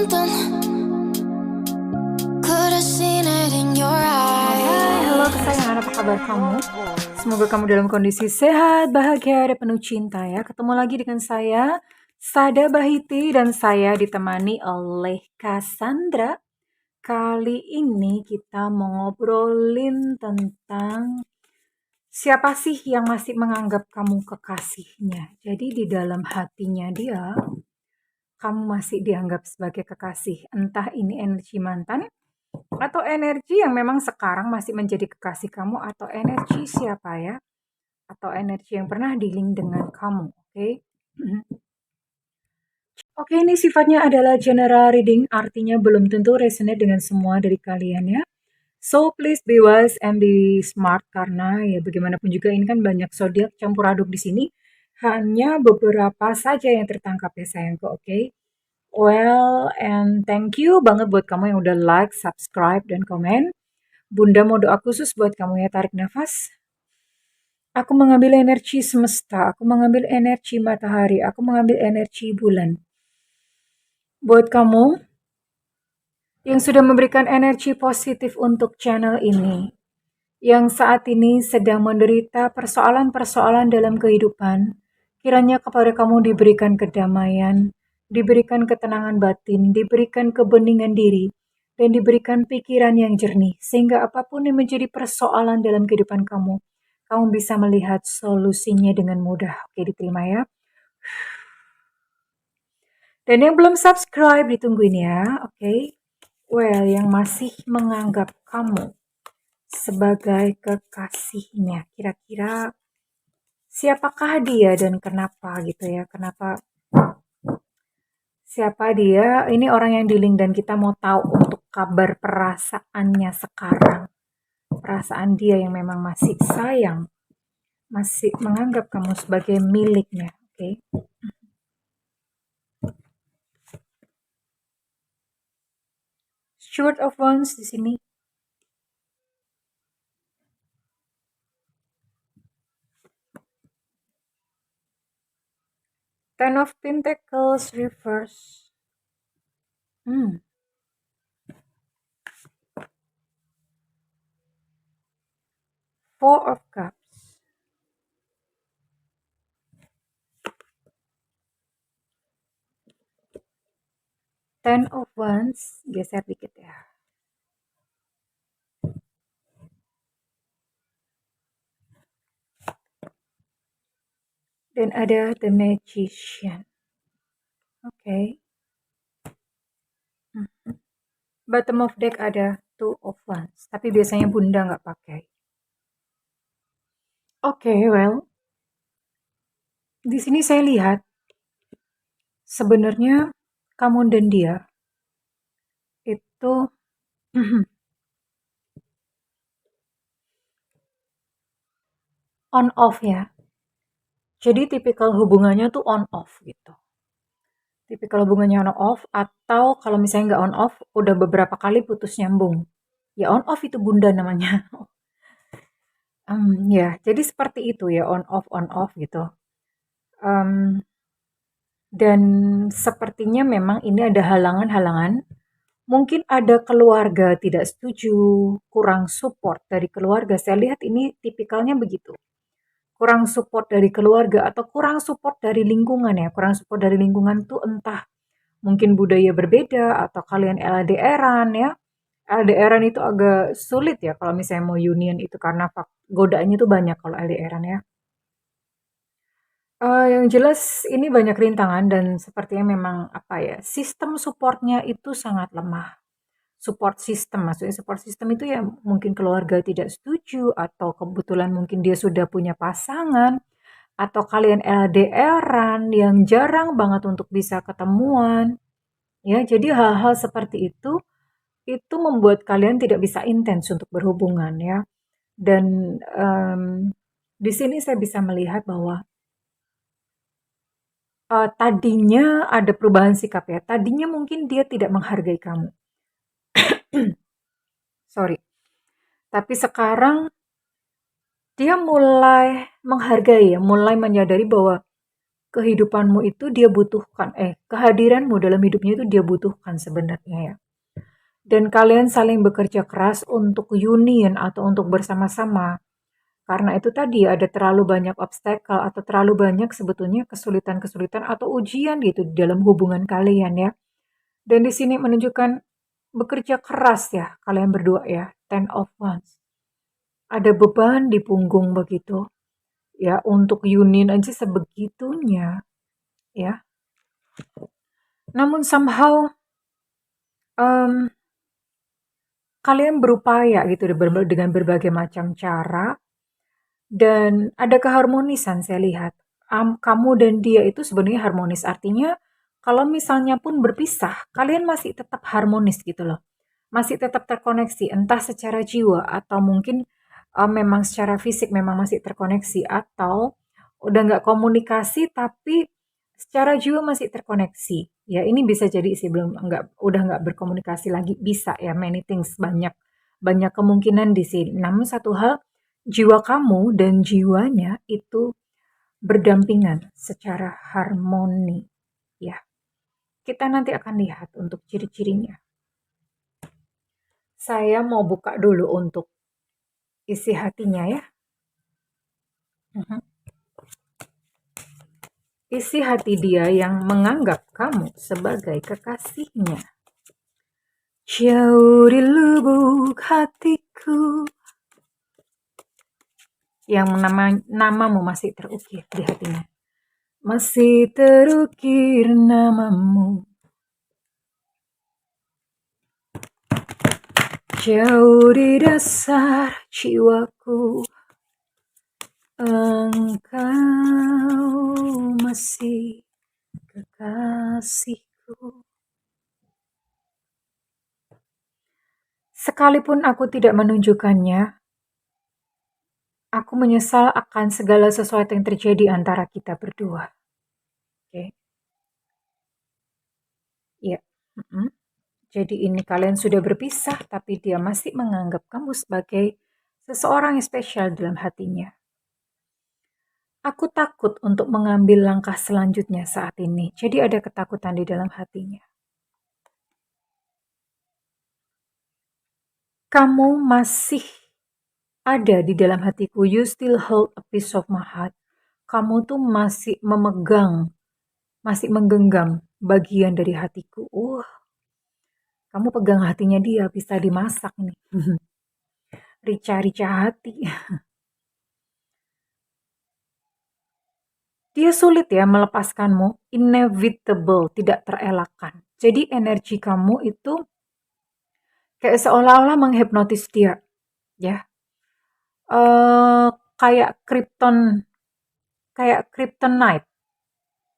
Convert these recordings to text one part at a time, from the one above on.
something. Could have seen it in your eyes. Halo kesayangan, apa kabar kamu? Semoga kamu dalam kondisi sehat, bahagia, dan penuh cinta ya. Ketemu lagi dengan saya, Sada Bahiti, dan saya ditemani oleh Cassandra. Kali ini kita mau ngobrolin tentang siapa sih yang masih menganggap kamu kekasihnya. Jadi di dalam hatinya dia, kamu masih dianggap sebagai kekasih. Entah ini energi mantan, atau energi yang memang sekarang masih menjadi kekasih kamu, atau energi siapa ya, atau energi yang pernah dealing dengan kamu, oke? Oke, ini sifatnya adalah general reading, artinya belum tentu resonate dengan semua dari kalian ya. So please be wise and be smart, karena ya bagaimanapun juga ini kan banyak zodiak campur aduk di sini. Hanya beberapa saja yang tertangkap ya sayangku, oke? Well, and thank you banget buat kamu yang udah like, subscribe, dan komen. Bunda mau doa khusus buat kamu ya, tarik nafas. Aku mengambil energi semesta, aku mengambil energi matahari, aku mengambil energi bulan. Buat kamu yang sudah memberikan energi positif untuk channel ini, yang saat ini sedang menderita persoalan-persoalan dalam kehidupan, kiranya kepada kamu diberikan kedamaian, diberikan ketenangan batin, diberikan kebeningan diri, dan diberikan pikiran yang jernih, sehingga apapun yang menjadi persoalan dalam kehidupan kamu, kamu bisa melihat solusinya dengan mudah. Oke, diterima ya. Dan yang belum subscribe, ditungguin ya, oke? Well, yang masih menganggap kamu sebagai kekasihnya, kira-kira siapakah dia dan kenapa gitu ya? Kenapa? Siapa dia? Ini orang yang dealing dan kita mau tahu untuk kabar perasaannya sekarang. Perasaan dia yang memang masih sayang, masih menganggap kamu sebagai miliknya, oke? Steward of Wands di sini. Ten of Pentacles reverse. Four of Cups. Ten of Wands, geser dikit ya. Dan ada The Magician. Oke. Bottom of deck ada Two of Wands. Tapi biasanya bunda nggak pakai. Oke, well. Di sini saya lihat sebenarnya kamu dan dia itu on off ya. Jadi tipikal hubungannya tuh on off gitu. Tipikal hubungannya on off, atau kalau misalnya nggak on off, udah beberapa kali putus nyambung. Ya on off itu bunda namanya. Ya, jadi seperti itu ya, on off gitu. Dan sepertinya memang ini ada halangan-halangan. Mungkin ada keluarga tidak setuju, kurang support dari keluarga. Saya lihat ini tipikalnya begitu. Kurang support dari keluarga atau kurang support dari lingkungan ya. Kurang support dari lingkungan tuh entah mungkin budaya berbeda atau kalian LDR-an ya. LDR-an itu agak sulit ya kalau misalnya mau union itu, karena godaannya tuh banyak kalau LDR-an ya. Yang jelas ini banyak rintangan dan sepertinya memang apa ya, sistem supportnya itu sangat lemah. Support system, maksudnya support system itu ya mungkin keluarga tidak setuju, atau kebetulan mungkin dia sudah punya pasangan, atau kalian LDR-an yang jarang banget untuk bisa ketemuan. Ya, jadi hal-hal seperti itu membuat kalian tidak bisa intens untuk berhubungan ya. Dan di sini saya bisa melihat bahwa tadinya ada perubahan sikap ya. Tadinya mungkin dia tidak menghargai kamu. Sorry. Tapi sekarang dia mulai menghargai ya, mulai menyadari bahwa kehidupanmu itu dia butuhkan, kehadiranmu dalam hidupnya itu dia butuhkan sebenarnya ya. Dan kalian saling bekerja keras untuk union atau untuk bersama-sama. Karena itu tadi ada terlalu banyak obstacle atau terlalu banyak sebetulnya kesulitan-kesulitan atau ujian gitu di dalam hubungan kalian ya. Dan di sini menunjukkan bekerja keras ya kalian berdua ya. Ten of Wands. Ada beban di punggung begitu. Ya, untuk union aja sebegitunya ya. Namun somehow em, kalian berupaya gitu dengan berbagai macam cara dan ada keharmonisan saya lihat. Kamu dan dia itu sebenarnya harmonis. Artinya kalau misalnya pun berpisah, kalian masih tetap harmonis gitu loh. Masih tetap terkoneksi, entah secara jiwa atau mungkin memang secara fisik memang masih terkoneksi atau udah nggak komunikasi tapi secara jiwa masih terkoneksi. Ya ini bisa jadi sih udah nggak berkomunikasi lagi bisa ya many things banyak banyak kemungkinan di sini. Namun satu hal jiwa kamu dan jiwanya itu berdampingan secara harmoni ya. Kita nanti akan lihat untuk ciri-cirinya. Saya mau buka dulu untuk isi hatinya ya. Mhm. Isi hati dia yang menganggap kamu sebagai kekasihnya. Jauh di lubuk hatiku. Yang namamu masih terukir di hatinya. Masih terukir namamu. Jauh di dasar jiwaku. Engkau masih kekasihku. Sekalipun aku tidak menunjukkannya, aku menyesal akan segala sesuatu yang terjadi antara kita berdua. Oke. Iya. Jadi ini kalian sudah berpisah, tapi dia masih menganggap kamu sebagai seseorang yang spesial dalam hatinya. Aku takut untuk mengambil langkah selanjutnya saat ini. Jadi ada ketakutan di dalam hatinya. Kamu masih ada di dalam hatiku. You still hold a piece of my heart. Kamu tuh masih memegang, masih menggenggam bagian dari hatiku. Kamu pegang hatinya dia, bisa dimasak nih. Rica-rica hati. Dia sulit ya melepaskanmu, inevitable, tidak terelakkan. Jadi energi kamu itu kayak seolah-olah menghipnotis dia, ya. Kayak kryptonite.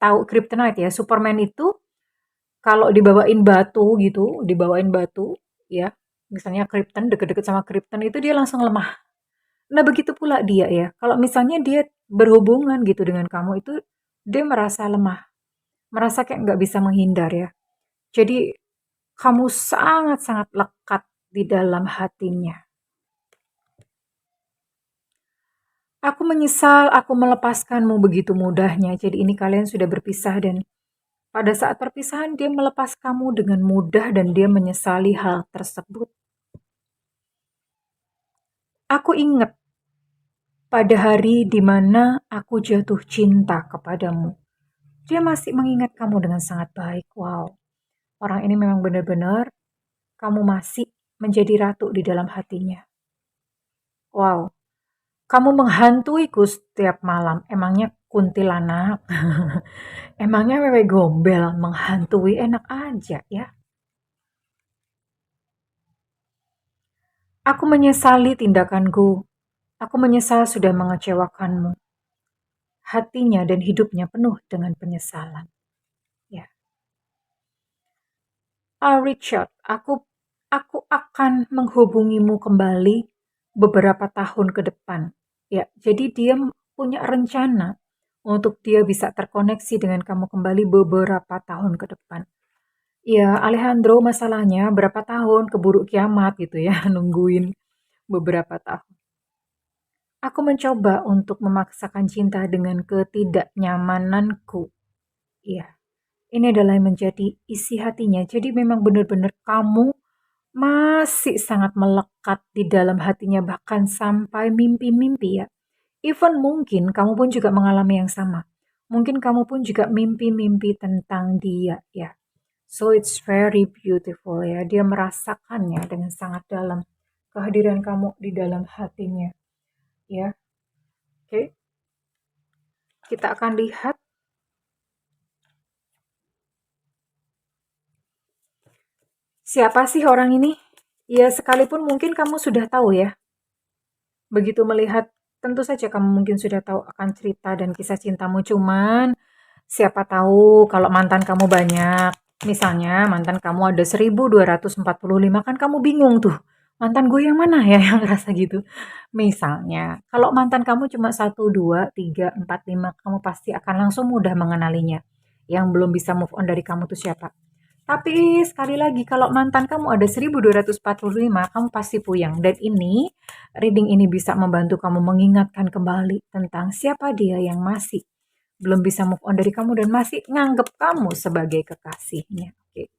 Tahu kryptonite ya? Superman itu kalau dibawain batu, ya. Misalnya Krypton deket-deket sama Krypton itu dia langsung lemah. Nah, begitu pula dia ya. Kalau misalnya dia berhubungan gitu dengan kamu itu dia merasa lemah, merasa kayak nggak bisa menghindar ya. Jadi kamu sangat-sangat lekat di dalam hatinya. Aku menyesal aku melepaskanmu begitu mudahnya. Jadi ini kalian sudah berpisah dan pada saat perpisahan dia melepas kamu dengan mudah dan dia menyesali hal tersebut. Aku ingat pada hari di mana aku jatuh cinta kepadamu. Dia masih mengingat kamu dengan sangat baik. Wow, orang ini memang benar-benar kamu masih menjadi ratu di dalam hatinya. Wow, kamu menghantuiku setiap malam. Emangnya kuntilanak? Emangnya wewe gombel menghantui enak aja ya? Aku menyesali tindakanku. Aku menyesal sudah mengecewakanmu. Hatinya dan hidupnya penuh dengan penyesalan. Ya. Richard, aku akan menghubungimu kembali beberapa tahun ke depan. Ya, jadi dia punya rencana untuk dia bisa terkoneksi dengan kamu kembali beberapa tahun ke depan. Ya, Alejandro masalahnya berapa tahun keburu kiamat gitu ya, nungguin beberapa tahun. Aku mencoba untuk memaksakan cinta dengan ketidaknyamananku. Iya, ini adalah yang menjadi isi hatinya. Jadi memang benar-benar kamu masih sangat melekat di dalam hatinya bahkan sampai mimpi-mimpi ya. Even mungkin kamu pun juga mengalami yang sama. Mungkin kamu pun juga mimpi-mimpi tentang dia ya. So it's very beautiful ya. Dia merasakannya dengan sangat dalam kehadiran kamu di dalam hatinya ya. Oke, kita akan lihat siapa sih orang ini. Ya sekalipun mungkin kamu sudah tahu ya. Begitu melihat tentu saja kamu mungkin sudah tahu akan cerita dan kisah cintamu, cuman siapa tahu kalau mantan kamu banyak, misalnya mantan kamu ada 1245 kan kamu bingung tuh, mantan gue yang mana ya yang ngerasa gitu. Misalnya, kalau mantan kamu cuma 1, 2, 3, 4, 5 kamu pasti akan langsung mudah mengenalinya. Yang belum bisa move on dari kamu tuh siapa. Tapi sekali lagi kalau mantan kamu ada 1245 kamu pasti puyeng. Dan reading ini bisa membantu kamu mengingatkan kembali tentang siapa dia yang masih belum bisa move on dari kamu dan masih nganggep kamu sebagai kekasihnya. Oke.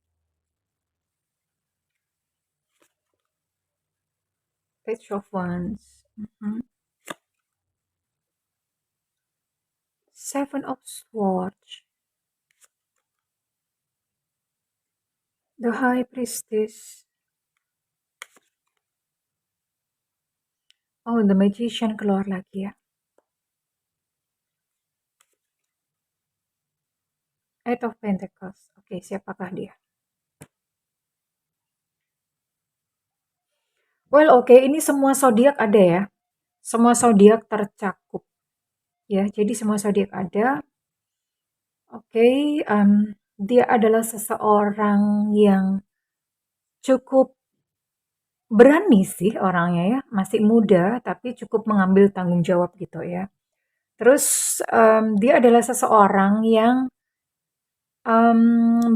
Page of Wands. Mhm. Seven of Swords. The High Priestess. Oh, The Magician keluar lagi ya. Eight of Pentacles. Oke, siapakah dia? Well, oke, ini semua zodiak ada ya. Semua zodiak tercakup ya. Jadi semua zodiak ada. Oke, dia adalah seseorang yang cukup berani sih orangnya ya, masih muda tapi cukup mengambil tanggung jawab gitu ya. Terus, dia adalah seseorang yang,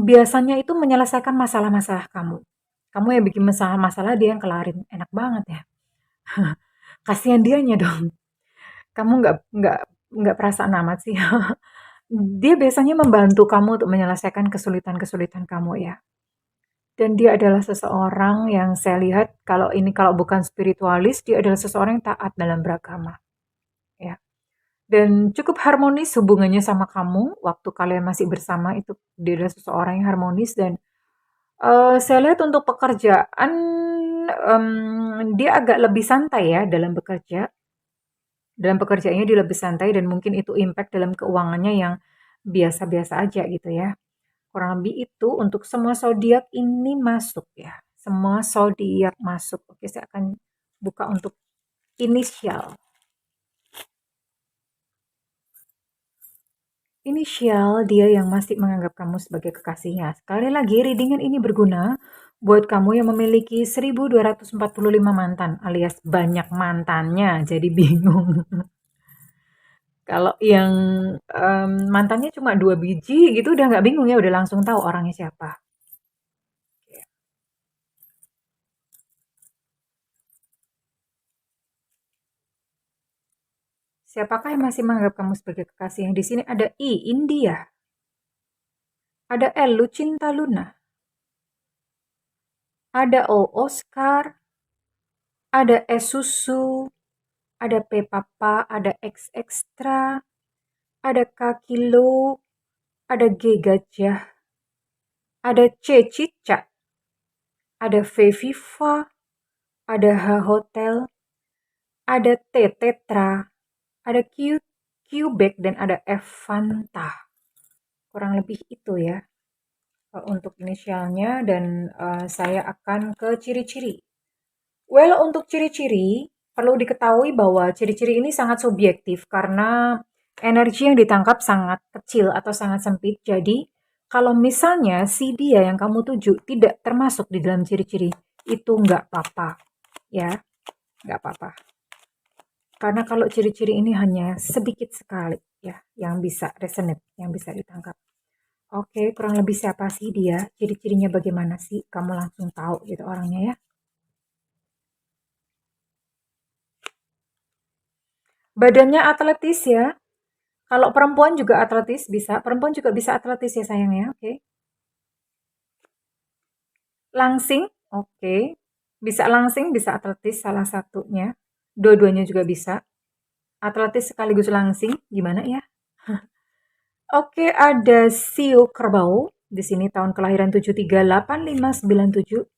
biasanya itu menyelesaikan masalah-masalah kamu. Kamu yang bikin masalah-masalah, dia yang kelarin, enak banget ya. Kasihan dianya dong, kamu nggak perasaan amat sih. Dia biasanya membantu kamu untuk menyelesaikan kesulitan-kesulitan kamu ya. Dan dia adalah seseorang yang saya lihat kalau bukan spiritualis, dia adalah seseorang yang taat dalam beragama, ya. Dan cukup harmonis hubungannya sama kamu waktu kalian masih bersama itu dia adalah seseorang yang harmonis dan, saya lihat untuk pekerjaan, dia agak lebih santai ya dalam bekerja. Dalam pekerjaannya dia lebih santai dan mungkin itu impact dalam keuangannya yang biasa-biasa aja gitu ya. Kurang lebih itu untuk semua zodiak ini masuk ya. Semua zodiak masuk. Oke, saya akan buka untuk inisial. Inisial dia yang masih menganggap kamu sebagai kekasihnya. Sekali lagi, readingan ini berguna buat kamu yang memiliki 1245 mantan alias banyak mantannya. Jadi bingung. Kalau yang mantannya cuma 2 biji gitu udah nggak bingung ya, udah langsung tahu orangnya siapa. Siapakah yang masih menganggap kamu sebagai kekasih? Yang di sini ada I, India. Ada L, Lucinta Luna. Ada O, Oscar. Ada S, Susu. Ada P, Papa. Ada X, Extra. Ada K, Kilo. Ada G, Gajah. Ada C, Cicak. Ada V, Viva. Ada H, Hotel. Ada T, Tetra. Ada Q, Quebec. Dan ada F, Fanta. Kurang lebih itu ya. Untuk inisialnya dan saya akan ke ciri-ciri. Well, untuk ciri-ciri perlu diketahui bahwa ciri-ciri ini sangat subjektif karena energi yang ditangkap sangat kecil atau sangat sempit. Jadi, kalau misalnya si dia yang kamu tuju tidak termasuk di dalam ciri-ciri, itu nggak apa-apa. Ya, nggak apa-apa. Karena kalau ciri-ciri ini hanya sedikit sekali ya yang bisa resonate, yang bisa ditangkap. Oke, kurang lebih siapa sih dia? Ciri-cirinya bagaimana sih? Kamu langsung tahu gitu orangnya ya. Badannya atletis ya. Kalau perempuan juga atletis bisa. Perempuan juga bisa atletis ya sayang ya. Oke. Langsing, oke. Bisa langsing, bisa atletis salah satunya. Dua-duanya juga bisa. Atletis sekaligus langsing, gimana ya? Oke, ada Sio Kerbau. Di sini tahun kelahiran 738597.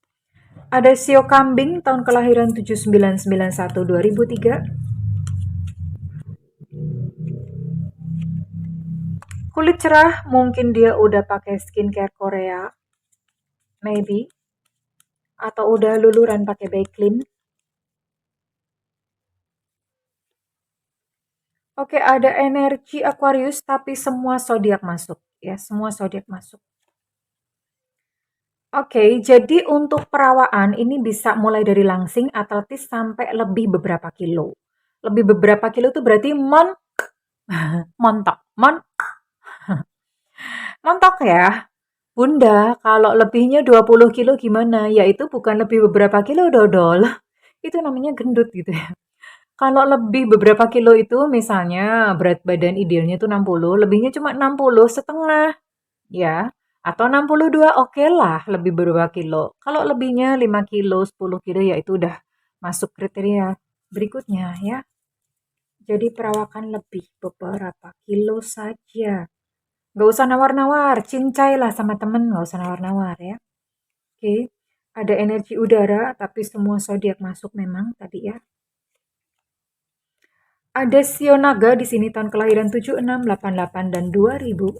Ada Sio Kambing tahun kelahiran 7991 2003. Kulit cerah, mungkin dia udah pakai skincare Korea, maybe, atau udah luluran pakai Baiklin. Oke, ada energi Aquarius tapi semua zodiak masuk ya, semua zodiak masuk. Oke, jadi untuk perawaan ini bisa mulai dari langsing, atletis sampai lebih beberapa kilo. Lebih beberapa kilo itu berarti montok, montok ya. Bunda, kalau lebihnya 20 kilo gimana? Ya itu bukan lebih beberapa kilo dodol. Itu namanya gendut gitu ya. Kalau lebih beberapa kilo itu misalnya berat badan idealnya itu 60, lebihnya cuma 60 setengah ya. Atau 62 oke lah lebih beberapa kilo. Kalau lebihnya 5 kilo, 10 kilo ya itu udah masuk kriteria berikutnya ya. Jadi perawakan lebih beberapa kilo saja. Gak usah nawar-nawar, cincai lah sama temen, gak usah nawar-nawar ya. Oke, ada energi udara tapi semua zodiak masuk memang tadi ya. Ada Sionaga di sini tahun kelahiran 76, 88 dan 2000.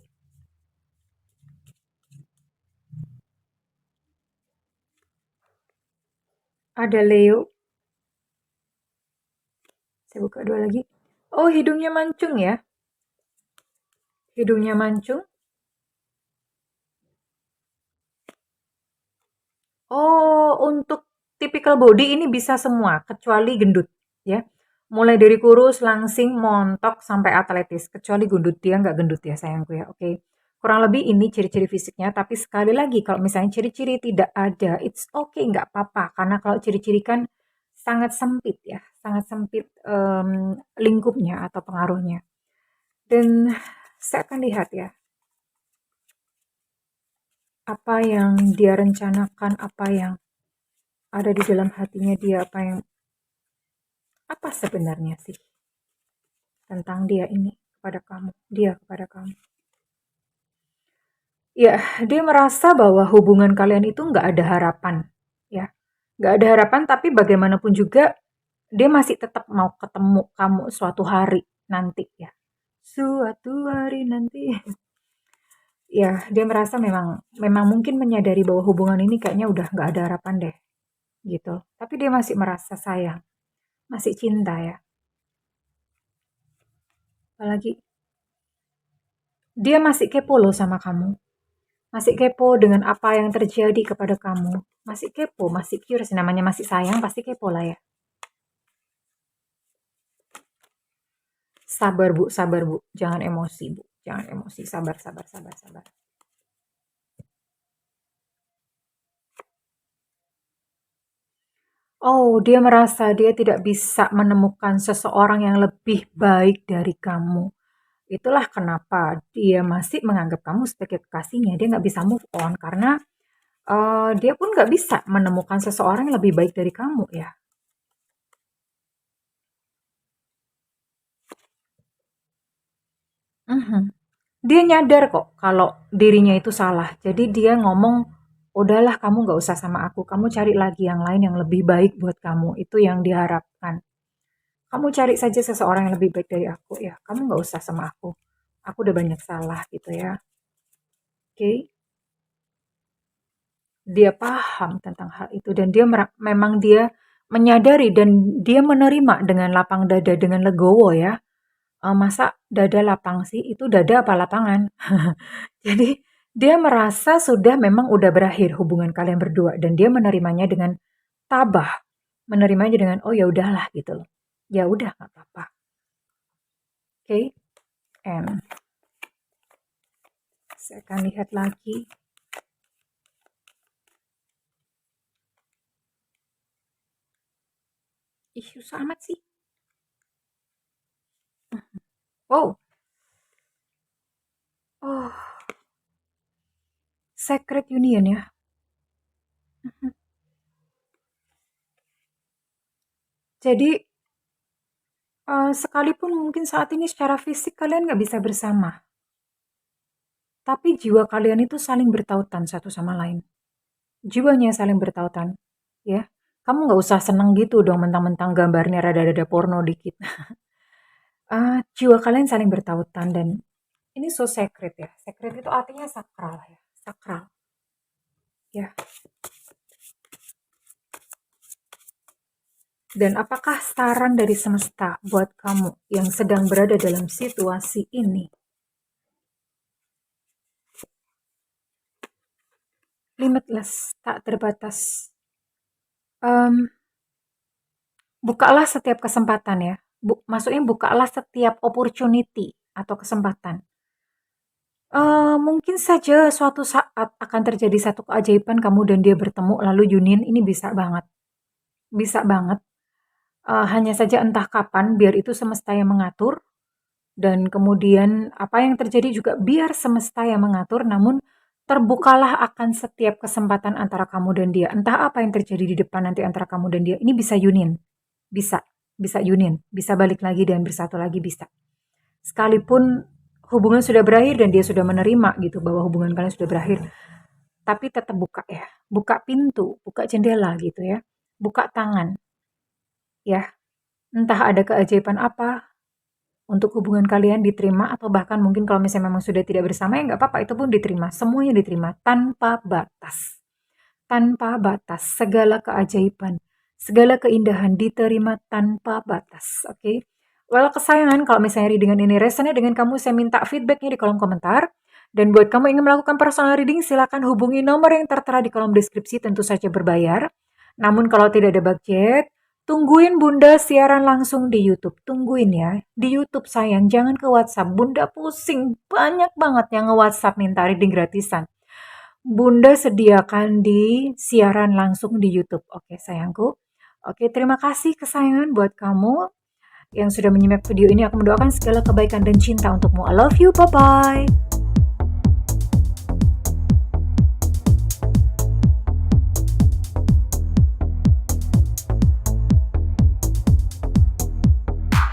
Ada Leo. Saya buka dua lagi. Oh, hidungnya mancung ya. Hidungnya mancung. Oh, untuk typical body ini bisa semua kecuali gendut ya. Mulai dari kurus, langsing, montok sampai atletis. Kecuali gendut, dia nggak gendut ya sayangku ya. Oke. Kurang lebih ini ciri-ciri fisiknya. Tapi sekali lagi kalau misalnya ciri-ciri tidak ada, it's okay, nggak apa-apa. Karena kalau ciri-ciri kan sangat sempit ya. Sangat sempit lingkupnya atau pengaruhnya. Dan saya akan lihat ya. Apa yang dia rencanakan, apa yang ada di dalam hatinya dia, apa sebenarnya sih tentang dia ini kepada kamu, dia kepada kamu. Ya, dia merasa bahwa hubungan kalian itu nggak ada harapan, ya. Nggak ada harapan, tapi bagaimanapun juga dia masih tetap mau ketemu kamu suatu hari nanti ya. Suatu hari nanti. Ya, dia merasa memang memang mungkin menyadari bahwa hubungan ini kayaknya udah nggak ada harapan deh, gitu. Tapi dia masih merasa sayang, masih cinta ya. Apalagi dia masih kepo loh sama kamu. Masih kepo dengan apa yang terjadi kepada kamu. Masih kepo, masih curious. Namanya masih sayang, pasti kepo lah ya. Sabar bu, sabar bu. Jangan emosi bu. Jangan emosi. Sabar, sabar, sabar, sabar. Oh, dia merasa dia tidak bisa menemukan seseorang yang lebih baik dari kamu. Itulah kenapa dia masih menganggap kamu sebagai kekasihnya. Dia nggak bisa move on karena dia pun nggak bisa menemukan seseorang yang lebih baik dari kamu ya. Mhm. Dia nyadar kok kalau dirinya itu salah. Jadi dia ngomong, udahlah kamu nggak usah sama aku. Kamu cari lagi yang lain yang lebih baik buat kamu. Itu yang diharapkan. Kamu cari saja seseorang yang lebih baik dari aku ya. Kamu nggak usah sama aku. Aku udah banyak salah gitu ya. Oke. Dia paham tentang hal itu dan memang dia menyadari dan dia menerima dengan lapang dada, dengan legowo ya. Masa dada lapang sih? Itu dada apa lapangan? Jadi dia merasa sudah memang udah berakhir hubungan kalian berdua dan dia menerimanya dengan tabah, menerimanya dengan oh ya udahlah gitu loh. Ya udah nggak apa-apa. Oke, and saya akan lihat lagi. Ih, susah amat sih. Wow. Oh, Secret Union ya. Mhm. Jadi, sekalipun mungkin saat ini secara fisik kalian nggak bisa bersama, tapi jiwa kalian itu saling bertautan satu sama lain. Jiwanya saling bertautan, ya. Kamu nggak usah seneng gitu dong mentang-mentang gambarnya rada-rada porno dikit. Jiwa kalian saling bertautan dan ini so sacred ya. Sacred itu artinya sakral ya, sakral. Ya. Dan apakah saran dari semesta buat kamu yang sedang berada dalam situasi ini? Limitless, tak terbatas. Em, Bukalah setiap kesempatan ya. Maksudnya bukalah setiap opportunity atau kesempatan. Mungkin saja suatu saat akan terjadi satu keajaiban kamu dan dia bertemu lalu union ini bisa banget. Bisa banget. Hanya saja entah kapan biar itu semesta yang mengatur dan kemudian apa yang terjadi juga biar semesta yang mengatur namun terbukalah akan setiap kesempatan antara kamu dan dia. Entah apa yang terjadi di depan nanti antara kamu dan dia. Ini bisa union. Bisa. Bisa union. Bisa balik lagi dan bersatu lagi bisa. Sekalipun hubungan sudah berakhir dan dia sudah menerima gitu bahwa hubungan kalian sudah berakhir, tapi tetap buka ya, buka pintu, buka jendela gitu ya, buka tangan ya. Entah ada keajaiban apa untuk hubungan kalian diterima atau bahkan mungkin kalau misalnya memang sudah tidak bersama ya nggak apa-apa itu pun diterima, semuanya diterima tanpa batas. Tanpa batas, segala keajaiban, segala keindahan diterima tanpa batas, oke? Well, kesayangan kalau misalnya readingan ini resonate dengan kamu, saya minta feedbacknya di kolom komentar. Dan buat kamu yang ingin melakukan personal reading, silakan hubungi nomor yang tertera di kolom deskripsi, tentu saja berbayar. Namun kalau tidak ada budget, tungguin Bunda siaran langsung di YouTube. Tungguin ya, di YouTube sayang, jangan ke WhatsApp. Bunda pusing, banyak banget yang nge-WhatsApp minta reading gratisan. Bunda sediakan di siaran langsung di YouTube. Oke, sayangku. Oke, terima kasih kesayangan buat kamu yang sudah menyimak video ini. Aku mendoakan segala kebaikan dan cinta untukmu. I love you. Bye-bye.